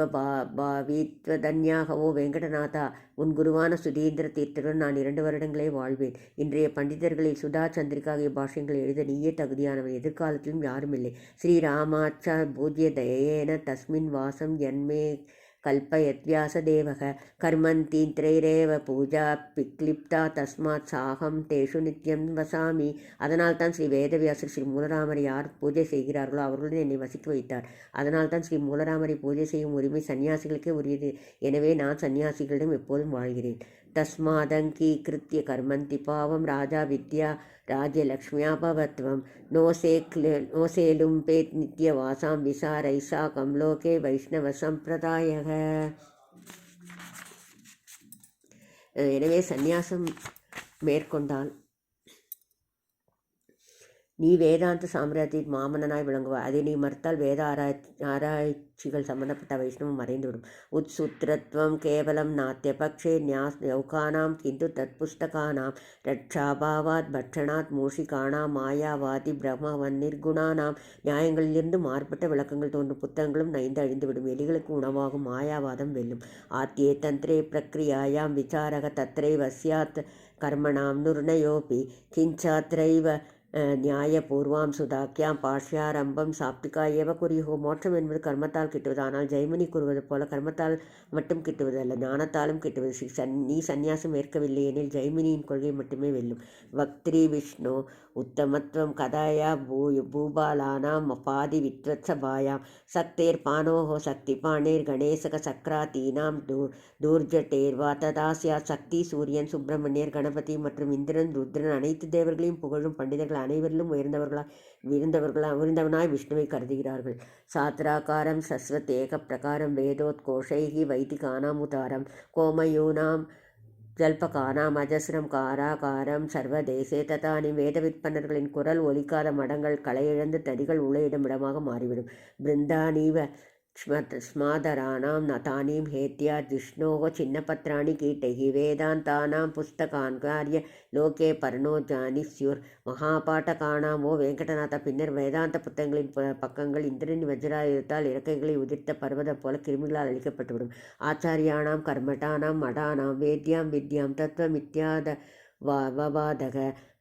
பாவித்வதன்யாகவோ வெங்கடநாதா. உன் குருவான சுதீந்திர தீர்த்தருடன் நான் 2 வருடங்களே வாழ்வேன். இன்றைய பண்டிதர்களில் சுதா சந்திரிகாகிய பாஷ்யங்களை எழுத நீயே தகுதியானவன். எதிர்காலத்திலும் யாருமில்லை. ஸ்ரீராமாச்ச பூஜ்ய தயேன தஸ்மின் வாசம் யன்மே கல்பயத்வியாசதேவக கர்மந்தீந்திரைரேவ பூஜா பிக்லிப்தா தஸ்மாத் சாகம் தேஷு நித்யம் வசாமி. அதனால் தான் ஸ்ரீ வேதவியாசர் ஸ்ரீ மூலராமரை யார் பூஜை செய்கிறார்களோ அவர்களுடன் என்னை வசிக்க வைத்தார். அதனால் தான் ஸ்ரீ மூலராமரை பூஜை செய்யும் உரிமை சன்னியாசிகளுக்கே உரியது. எனவே நான் சன்னியாசிகளிடம் எப்போதும் வாழ்கிறேன். தஸ்மாதங்கீகிருத்திய கர்மந்தி பாவம் ராஜா வித்யா ராஜ்யலக்ஷ்மியாபவத்வம் நோசேலும்பேத் நித்யவாசாம் விசாரைசா கம்லோகே வைஷ்ணவ சம்பிரதாயக. எனவே சந்நியாசம் மேற்கொண்டால் நீ வேதாந்த சாம்ராஜ்யத்தின் மாமன்னனாய் விளங்குவாய். அதை நீ மறுத்தால் வேத ஆராய்ச்சிகள் சம்பந்தப்பட்ட வைஷ்ணவம் மறைந்துவிடும். உத்சூத்திரத்துவம் கேவலம் நாத்திய பக்ஷே யௌகானாம் கிந்து தத் புஸ்தகானாம் ரட்சாபாவாத் பட்சணாத் மூஷிகானாம் மாயாவாதி பிரம்மவன் நிர்குணானாம். நியாயங்களிலிருந்து மாறுபட்ட விளக்கங்கள் தோன்றும் புத்தகங்களும் நைந்து அழிந்துவிடும். எலிகளுக்கு உணவாகும் மாயாவாதம் வெல்லும். ஆத்தியே தந்திரே பிரக்ரியாயாம் விசாரக தத்ரை வசியாத் கர்மணாம் நிர்ணயோபி கிஞ்சாத்ரைவ நியாயபூர்வாம் சுதாக்கியாம் பாஷ்யாரம்பம் சாப்திகா ஏவ குறியோ. மோட்சம் என்பது கர்மத்தால் கிட்டுவது. ஆனால் ஜெய்மினி கூறுவது போல கர்மத்தால் மட்டும் கிட்டுவது அல்ல, ஞானத்தாலும் கிட்டுவது. நீ சந்நியாசம் ஏற்கவில்லை எனில் ஜெய்மினியின் கொள்கை மட்டுமே வெல்லும். வக்திரி விஷ்ணு உத்தமத்வம் கதாயா பூபாலானாம் பாதி வித்வத்சபாயாம் சக்தேர் பானோஹோ சக்தி பாணேர் கணேசக சக்ராதீனாம் தூர்ஜட்டேர்வா ததாசியா. சக்தி சூரியன் சுப்பிரமணியர் கணபதி மற்றும் இந்திரன் ருத்ரன் அனைத்து தேவர்களையும் புகழும் பண்டிதர்கள் அனைவரிலும் உயர்ந்தவனாய் விஷ்ணுவை கருதுகிறார்கள். சாத்ராகாரம் சஸ்வத் ஏக பிரகாரம் வேதோத்கோஷைகி வைதிகானாம் உதாரம் கோமயூனாம் ஜல்பகானாம் அஜஸ்ரம் காராகாரம் சர்வதேசே ததானி. வேத விற்பனர்களின் குரல் ஒலிக்காத மடங்கள் களையிழந்து தடிகள் உளையிடும் இடமாக மாறிவிடும். பிருந்தானீவ ஸ்மாதராணாம் தானீம் ஹேத்யா ஜிஷ்ணோஹோ சின்னபத்ராணி கீட்டைஹி வேதாந்தானாம் புஸ்தகான் காரிய லோகே பர்ணோஜானி ஸ்யூர் மகாபாட்டகானாம். ஓ வெங்கடநாத, பின்னர் வேதாந்த புத்தகங்களின் பக்கங்கள் இந்திரனின் வஜ்ராயுதத்தால் இறக்கைகளை உதிர்த்த பர்வதம் போல கிருமிகளால் அழிக்கப்பட்டுவிடும். ஆச்சாரியானாம் கர்மட்டானாம் மடானாம் வேத்யாம் வித்யாம் தத்துவமித்யாத வவாதக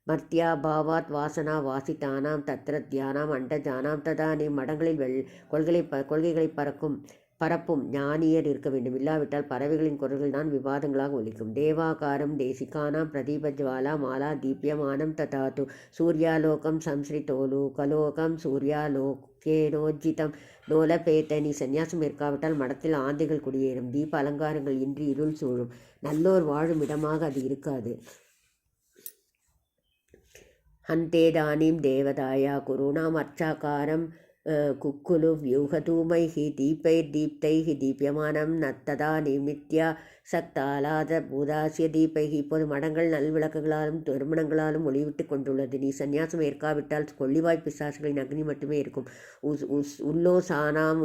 மர்த்தியா பாவாத் வாசனா வாசித்தானாம் தத்ர தியானாம் அண்டஜானாம் ததானி. மடங்களில் கொள்கைகளை பரப்பும் ஞானியர் இருக்க வேண்டும். இல்லாவிட்டால் பறவைகளின் குரல்கள் தான் விவாதங்களாக ஒலிக்கும். தேவாகாரம் தேசிகானாம் பிரதீபஜ்வாலா மாலா தீப்யமானம் ததாது சூர்யாலோகம் சம்ஸ்ரிதோலு கலோகம் சூர்யாலோகேனோஜிதம் நோலபேத்த. நீ சந்நியாசம் ஏற்காவிட்டால் மடத்தில் ஆந்தைகள் குடியேறும். தீப அலங்காரங்கள் இன்றி இருள் சூழும். நல்லோர் வாழும் இடமாக அது இருக்காது. ஹந்தேதானீம் தேவதாயா குருணாம் அர்ச்சாகாரம் குக்குலு வியூகதூமைஹி தீபைர்தீப்தைஹி தீப்யமானம் நத்ததா நிமித்யா சக்தாலாத பூதாசிய தீபைஹி. இப்போது மடங்கள் நல்விளக்குகளாலும் திருமணங்களாலும் ஒளிவிட்டு கொண்டுள்ளது. நீ சந்நியாசம் ஏற்காவிட்டால் கொள்ளிவாய் பிசாசுகளின் அக்னி மட்டுமே இருக்கும். உல்லோசானாம்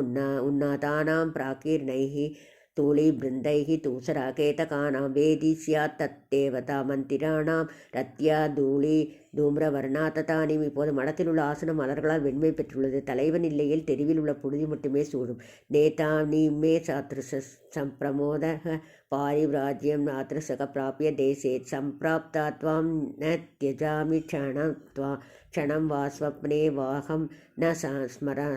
உன்னாதானாம் பிராகீர் நைஹி தூளி பிருந்தைஹி தூசராகேதகானாம் வேதி சியாத் தத்தேவதா மந்திராணாம் ரத்யா தூளி தூம்ரவர்ணா ததானி. இப்போது மடத்தில் உள்ள ஆசனம் மலர்களால் வெண்மை பெற்றுள்ளது. தலைவன் இல்லையில் தெருவில் உள்ள புழுதி மட்டுமே சூடும். நேதா நீ மே சாத்ருஷ சம்பிரமோதக பாரிவ்ராஜ்யம் நாத்ருஷக பிராபிய தேசே சம்பிராப்தா த்வாம் ந தியஜாமி க்ஷணம் வா ஸ்வப்னே வாகம் ந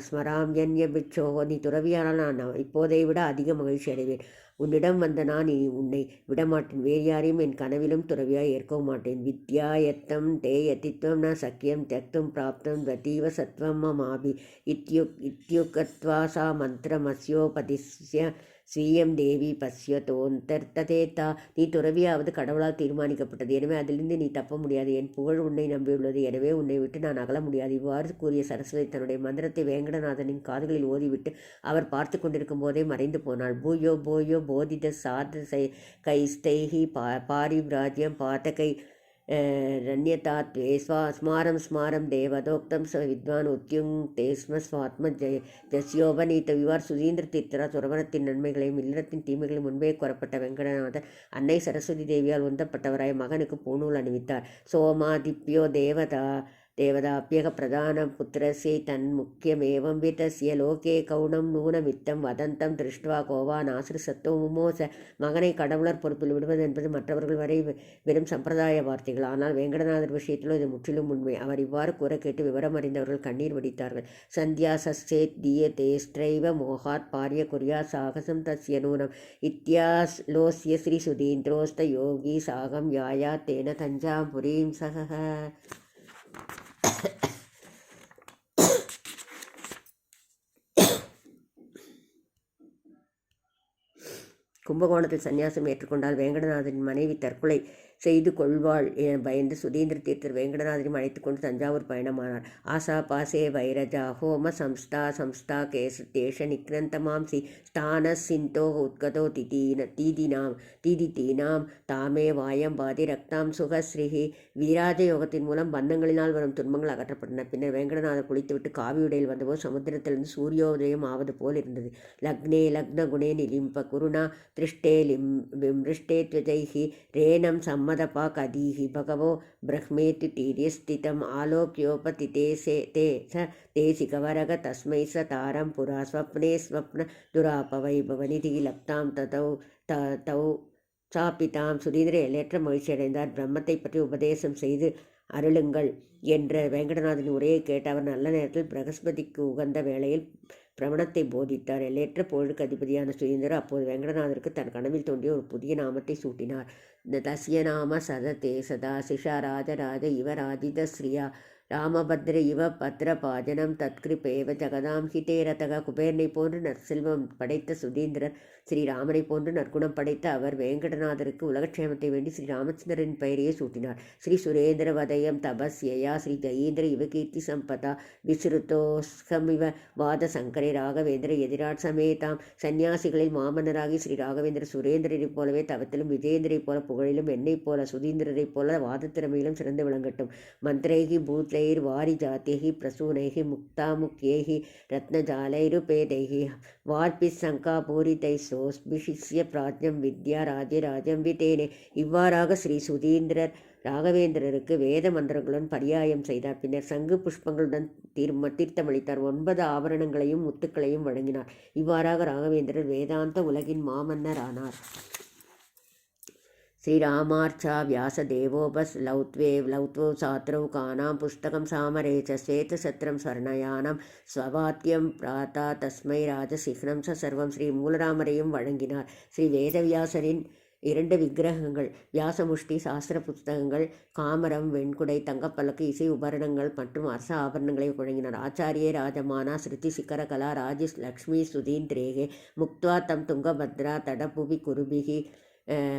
ஸ்மராம்யன்ய பிட்சோ. நீ துறவியானால் நான் இப்போதை விட அதிக மகிழ்ச்சி அடைவேன். உன்னிடம் வந்த நான் இனி உன்னை விடமாட்டேன். வேறு யாரையும் என் கனவிலும் துறவியாய் ஏற்கவும் மாட்டேன். வித்யா யத்தம் தே யதித்வம் ந சக்கியம் தியக்தும் பிராப்தம் ததீவ சத்வம் மமாபி இத்யுக்த்வா சா மந்திரமஸ்யோபதிஸ்ய ஸ்வீயம் தேவி பஸ்யதோந்தர்த்ததேதா. நீ துறவியாவது கடவுளால் தீர்மானிக்கப்பட்டது, எனவே அதிலிருந்து நீ தப்ப முடியாது. என் புகழ் உன்னை நம்பியுள்ளது, எனவே உன்னை விட்டு நான் அகல முடியாது. இவ்வாறு கூறிய சரஸ்வதி தன்னுடைய மந்திரத்தை வேங்கடநாதனின் காதுகளில் ஓதிவிட்டு அவர் பார்த்து கொண்டிருக்கும் போதே மறைந்து போனாள். பூயோ போயோ போதித சார்த கைஸ்தைஹி பாரிவ்ராஜ்யம் பாதகை ரண்யதா த்வே ஸ்மாரம் ஸ்மாரம் தேவதோக்தம் ச வித்வான் உத்யுங் தேஸ்ம ஸ்வாத்ம ஜஸ்யோபநீத. இவ்வாறு சுதீந்திர தீர்த்தரா துறவரத்தின் நன்மைகளையும் இல்லறத்தின் தீமைகளையும் முன்பே கூறப்பட்ட வெங்கடநாதர் அன்னை சரஸ்வதி தேவியால் உந்தப்பட்டவராய் மகனுக்கு பூநூல் அணிவித்தார். சோமாதிப்யோ தேவதாப்யக பிரதான புத்திரஸ்யை தன் முக்கியமேவம் விதஸ்ய லோகே கவுனம் நூனமித்தம் வதந்தம் திருஷ்டுவா கோவான் ஆசிரிசத்தோ முமோச. மகனை கடவுளர் பொறுப்பில் விடுவது என்பது மற்றவர்கள் வரை வெறும் சம்பிரதாய வார்த்தைகள். ஆனால் வேங்கடநாதர் விஷயத்திலோ இது முற்றிலும் உண்மை. அவர் இவ்வாறு கூற கேட்டு விவரம் அறிந்தவர்கள் கண்ணீர் வடித்தார்கள். சந்தியா சச்சேத் தீயதேஸ்ட்ரைவ மோகாத் பாரிய குறியா சாகசம் தஸ்ய நூனம் இத்தியாஸ்லோஸ்ய ஸ்ரீ சுதீந்திரோஸ்த யோகி சாகம் யாயா தேன தஞ்சாபுரீம் சக. கும்பகோணத்தில் சன்னியாசம் ஏற்றுக்கொண்டால் வேங்கடநாதனின் மனைவி தற்கொலை செய்து கொள்வாள் என பயந்து சுதீந்திர தீர்த்தர் வேங்கடநாதனையும் அழைத்து கொண்டு தஞ்சாவூர் பயணமானார். ஆசா பாசே வைரஜா ஹோம சம்ஸ்தா தேஷ நிக்ரந்தமாம்சி ஸ்தான சிந்தோ உத்கதோ தீதிதீனாம் தாமே வாயம் பாதி ரக்தாம் சுகஸ்ரீஹி. வீராஜ யோகத்தின் மூலம் பந்தங்களினால் வரும் துன்பங்கள் அகற்றப்பட்டன. பின்னர் வேங்கடநாதர் குளித்துவிட்டு காவியுடையில் வந்தபோது சமுத்திரத்திலிருந்து சூரியோதயம் ஆவது போல் இருந்தது. லக்னே லக்ன குணே நிலிம்ப குருணா திருஷ்டே மிருஷ்டே த்வஜைஹி ரேனம் சம்மதபா கதீஹி பகவோ பிரஹ்மேதி தீரியஸ்திதம் ஆலோக்யோபதிதே தே ச தேசிகவரக தஸ்மை ச தாரம் புரா ஸ்வப்னே ஸ்வப்ன துராபவைபவநிதி லப்தாம் தௌ சாப்பித்தாம். சுதீந்திர எல்லையற்ற மகிழ்ச்சி அடைந்தார். பிரம்மத்தை பற்றி உபதேசம் செய்து அருளுங்கள் என்ற வேங்கடநாதன் உரையை கேட்டு அவர் நல்ல நேரத்தில் பிரகஸ்பதிக்கு உகந்த வேளையில் பிரமணத்தை போதித்தார். எல்லையற்ற பொருளுக்கு அதிபதியான சுதீந்திரர் அப்போது வேங்கடநாதருக்கு தன் கனவில் தோன்றிய ஒரு புதிய நாமத்தை சூட்டினார். தஸ்ய நாம சததே சதா சிஷா ராஜராஜ இவ ராஜித ஸ்ரீயா ராமபத்ர இவ பத்ர பாஜனம் தத்கிருப்பேவ ஜகதாம் ஹிதே ரதக. குபேரனை போன்று நற்செல்வம் படைத்த சுதீந்திரர் ஸ்ரீராமனை போன்று நற்குணம் படைத்த அவர் வேங்கடநாதருக்கு உலகக்ஷேமத்தை வேண்டி ஸ்ரீ ராமச்சந்திரன் பெயரையே சூட்டினார். ஸ்ரீ சுரேந்திர வதயம் தபஸ்யா ஸ்ரீ ஜயீந்திர இவ கீர்த்தி சம்பதா விசுருதோஸ்கமிவ வாத சங்கரே ராகவேந்திர எதிராட் சமேதாம். சன்னியாசிகளில் மாமன்னராகி ஸ்ரீ ராகவேந்திர சுரேந்திரரைப் போலவே தவத்திலும் விஜயேந்திரைப் போல புகழிலும் என்னைப் போல சுதீந்திரரைப் போல வாதத்திறமையிலும் சிறந்து விளங்கட்டும். மந்திரைகி பூத்லைர் வாரி ஜாத்தியகி பிரசூனைகி முக்தாமுக்யேகி ரத்னஜாலைருபேதைகி வார்பி சங்கா பூரிதை சோஸ்பிஷிஸ்ய பிராஜ்யம் வித்யா ராஜராஜம் விதேனே. இவ்வாறாக ஸ்ரீ சுதீந்திரர் ராகவேந்திரருக்கு வேத மந்திரங்களுடன் பரியாயம் செய்தார். பின்னர் சங்கு புஷ்பங்களுடன் தீர்த்தமளித்தார். 9 ஆபரணங்களையும் முத்துக்களையும் வழங்கினார். இவ்வாறாக ராகவேந்திரர் வேதாந்த உலகின் மாமன்னர் ஆனார். ஸ்ரீராமார்ச்சா வியாசதேவோபஸ் லௌத்வோ சாத்ரௌ கானாம் புஸ்தகம் சாமரேச்ச ஸ்வேதசத்திரம் ஸ்வர்ணயானம் ஸ்வவாத்தியம் பிராத்தா தஸ்மை ராஜசிஹ்னம் ச சர்வம். ஸ்ரீ மூலராமரையும் வழங்கினார். ஸ்ரீ வேதவியாசரின் 2 விக்கிரகங்கள், வியாசமுஷ்டி, சாஸ்திர புஸ்தகங்கள், காமரம், வெண்குடை, தங்கப்பல்லக்கு, இசை உபகரணங்கள் மற்றும் அரச ஆபரணங்களை வழங்கினார். ஆச்சாரியே ராஜமானா ஸ்ருதி சிக்கர கலா ராஜி லக்ஷ்மி சுதீந்திரேகே முக்த்வா தம் துங்கபத்ரா தடபுவி குருபிகி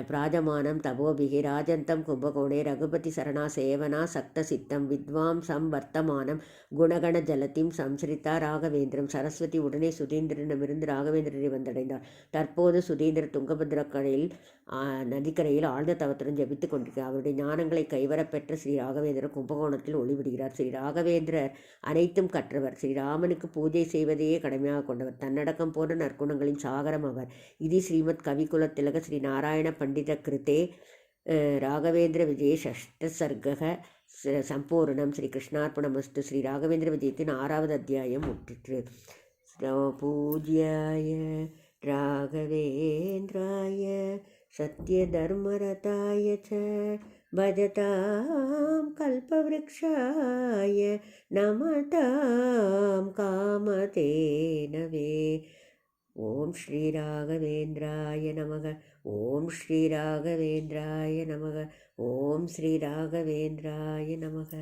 பிராஜமானம் தபோபிகி ராஜந்தம் கும்பகோணே ரகுபதி சரணா சேவனா சக்த சித்தம் வித்வாம்சம் வர்த்தமானம் குணகண ஜலத்திம் சம்ஸ்ரிதா ராகவேந்திரம். சரஸ்வதி உடனே சுதீந்திரனிடமிருந்து ராகவேந்திரரை வந்தடைந்தார். தற்போது சுதீந்திரர் துங்கபத்ரக்கரையில் நதிக்கரையில் ஆழ்ந்த தவத்துடன் ஜபித்துக் கொண்டிருக்கிறார். அவருடைய ஞானங்களை கைவரப்பெற்ற ஸ்ரீ ராகவேந்திரர் கும்பகோணத்தில் ஒளிவிடுகிறார். ஸ்ரீ ராகவேந்திரர் அனைத்தும் கற்றவர். ஸ்ரீராமனுக்கு பூஜை செய்வதையே கடமையாக கொண்டவர். தன்னடக்கம் போன்ற நற்குணங்களின் சாகரம் அவர். இது ஸ்ரீமத் கவிகுல திலக ஸ்ரீ நாராயண பண்டித கிருத்தே ராகவேந்திர விஜய ஷஷ்டசர்க சம்பூர்ணம். ஸ்ரீ கிருஷ்ணார்ப்பணமஸ்து. ஸ்ரீ ராகவேந்திர விஜயத்தின் 6வது அத்தியாயம் முற்றிற்று. பூஜ்யாய ராகவேந்திராய சத்யதர்மரதாய ச பஜதாம் கல்பவ்ருக்ஷாய நமதாம் காமதேனவே ஓம் ஸ்ரீ ராகவேந்திராய நமக. ஓம் ஸ்ரீ ராகவேந்திராய நமக. ஓம் ஸ்ரீ ராகவேந்திராய நமக.